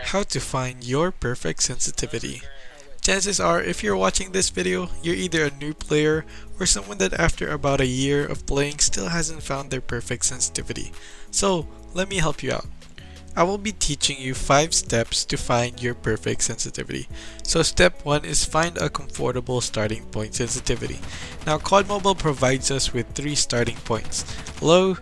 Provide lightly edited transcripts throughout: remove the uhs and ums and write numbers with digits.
How to find your perfect sensitivity. Chances are, if you're watching this video, you're either a new player or someone that after about a year of playing still hasn't found their perfect sensitivity. So, let me help you out. I will be teaching you 5 steps to find your perfect sensitivity. So step 1 is find a comfortable starting point sensitivity. Now Codm provides us with 3 starting points: low,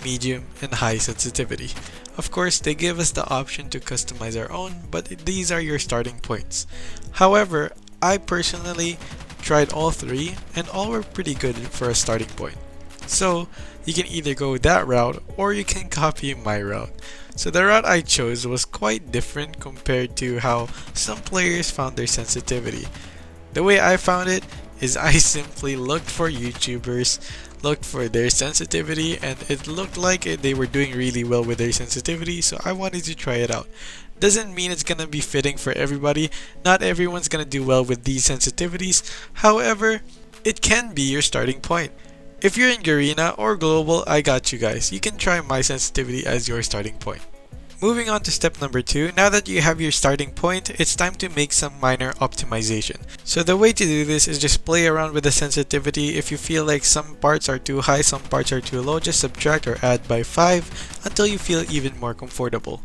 medium, and high sensitivity. Of course, they give us the option to customize our own, but these are your starting points. However, I personally tried all 3 and all were pretty good for a starting point. So you can either go that route or you can copy my route. So the route I chose was quite different compared to how some players found their sensitivity. The way I found it is I simply looked for YouTubers, looked for their sensitivity, and it looked like they were doing really well with their sensitivity, so I wanted to try it out. Doesn't mean it's gonna be fitting for everybody. Not everyone's gonna do well with these sensitivities. However, it can be your starting point. If you're in Garena or Global, I got you guys. You can try my sensitivity as your starting point. Moving on to step number 2, now that you have your starting point, it's time to make some minor optimization. So the way to do this is just play around with the sensitivity. If you feel like some parts are too high, some parts are too low, just subtract or add by 5 until you feel even more comfortable.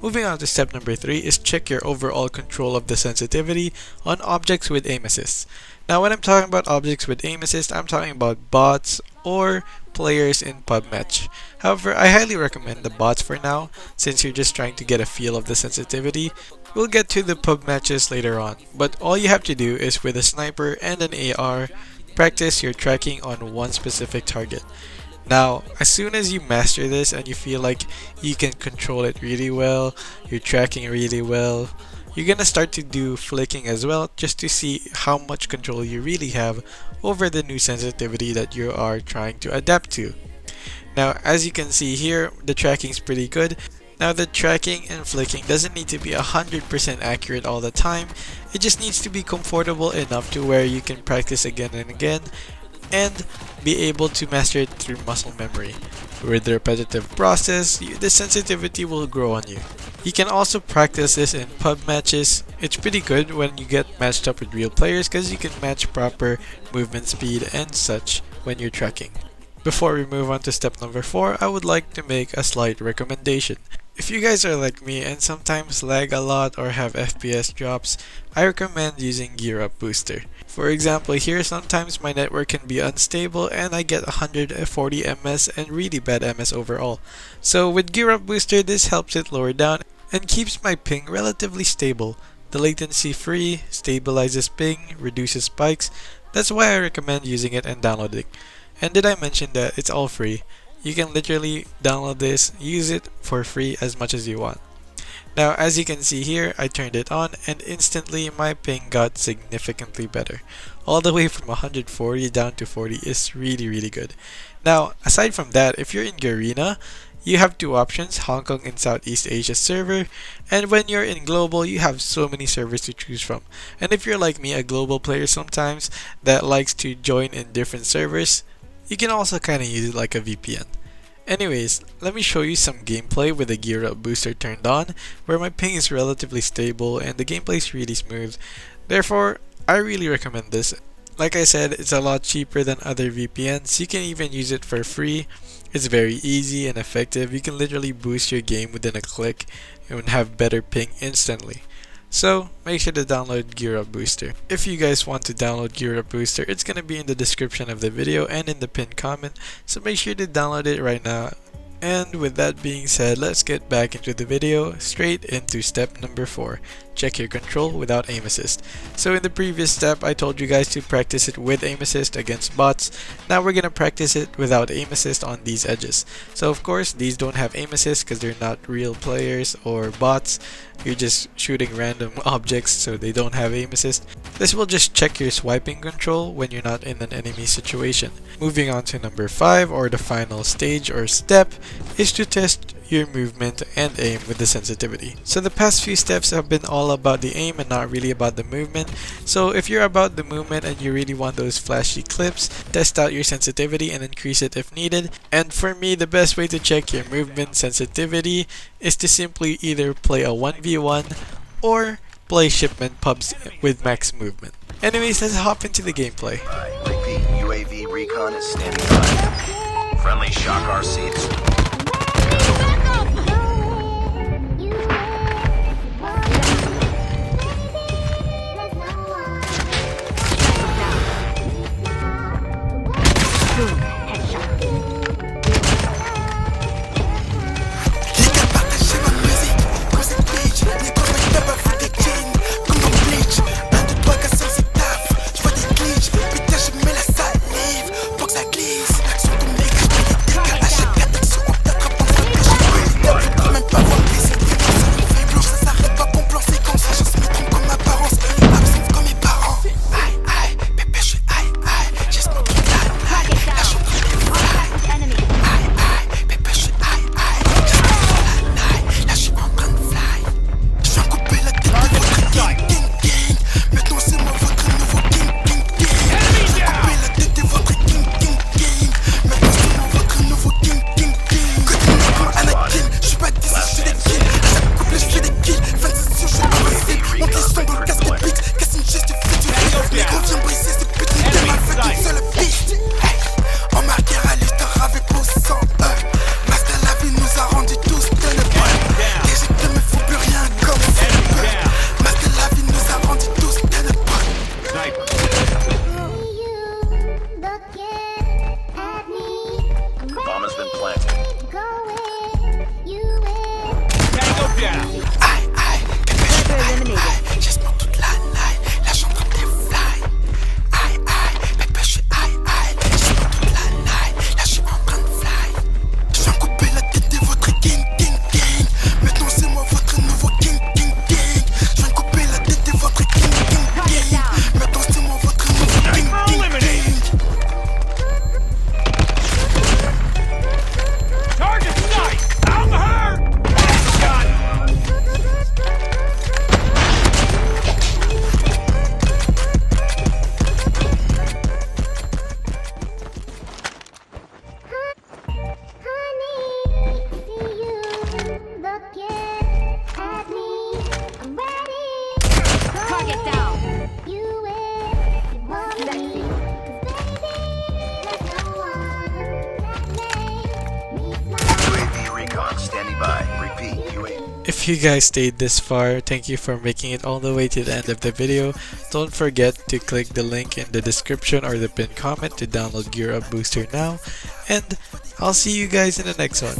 Moving on to step number 3 is check your overall control of the sensitivity on objects with aim assist. Now when I'm talking about objects with aim assist, I'm talking about bots or players in pub match. However, I highly recommend the bots for now, since you're just trying to get a feel of the sensitivity. We'll get to the pub matches later on, but all you have to do is with a sniper and an AR, practice your tracking on one specific target. Now, as soon as you master this and you feel like you can control it really well, you're tracking really well, you're gonna start to do flicking as well, just to see how much control you really have over the new sensitivity that you are trying to adapt to. Now, as you can see here, the tracking is pretty good. Now, the tracking and flicking doesn't need to be 100% accurate all the time. It just needs to be comfortable enough to where you can practice again and again and be able to master it through muscle memory. With the repetitive process, the sensitivity will grow on you. You can also practice this in pub matches. It's pretty good when you get matched up with real players because you can match proper movement speed and such when you're tracking. Before we move on to step number 4, I would like to make a slight recommendation. If you guys are like me and sometimes lag a lot or have FPS drops, I recommend using Gear Up Booster. For example, here sometimes my network can be unstable and I get 140 ms and really bad ms overall. So with Gear Up Booster, this helps it lower down and keeps my ping relatively stable. The latency free, stabilizes ping, reduces spikes. That's why I recommend using it and downloading. And did I mention that it's all free? You can literally download this, use it for free as much as you want. Now, as you can see here, I turned it on and instantly my ping got significantly better. All the way from 140 down to 40 is really good. Now, aside from that, if you're in Garena, you have 2 options: Hong Kong and Southeast Asia server, and when you're in global, you have so many servers to choose from. And if you're like me, a global player sometimes that likes to join in different servers, you can also kinda use it like a VPN. Anyways, let me show you some gameplay with the Gear Up Booster turned on, where my ping is relatively stable and the gameplay is really smooth. Therefore, I really recommend this. Like I said, it's a lot cheaper than other VPNs. You can even use it for free. It's very easy and effective. You can literally boost your game within a click and have better ping instantly. So make sure to download Gear Up Booster. If you guys want to download Gear Up Booster, it's gonna be in the description of the video and in the pinned comment, so make sure to download it right now. And with that being said, let's get back into the video, straight into step number 4. Check your control without aim assist. So in the previous step, I told you guys to practice it with aim assist against bots. Now we're gonna practice it without aim assist on these edges. So of course, these don't have aim assist because they're not real players or bots. You're just shooting random objects, so they don't have aim assist. This will just check your swiping control when you're not in an enemy situation. Moving on to number 5, or the final stage or step, is to test your movement and aim with the sensitivity. So the past few steps have been all about the aim and not really about the movement. So if you're about the movement and you really want those flashy clips, test out your sensitivity and increase it if needed. And for me, the best way to check your movement sensitivity is to simply either play a 1v1 or play shipment pubs with max movement. Anyways, let's hop into the gameplay. Repeat, UAV recon is standing by. Friendly shock RCs. If you guys stayed this far, thank you for making it all the way to the end of the video. Don't forget to click the link in the description or the pinned comment to download Gear Up Booster now. And I'll see you guys in the next one.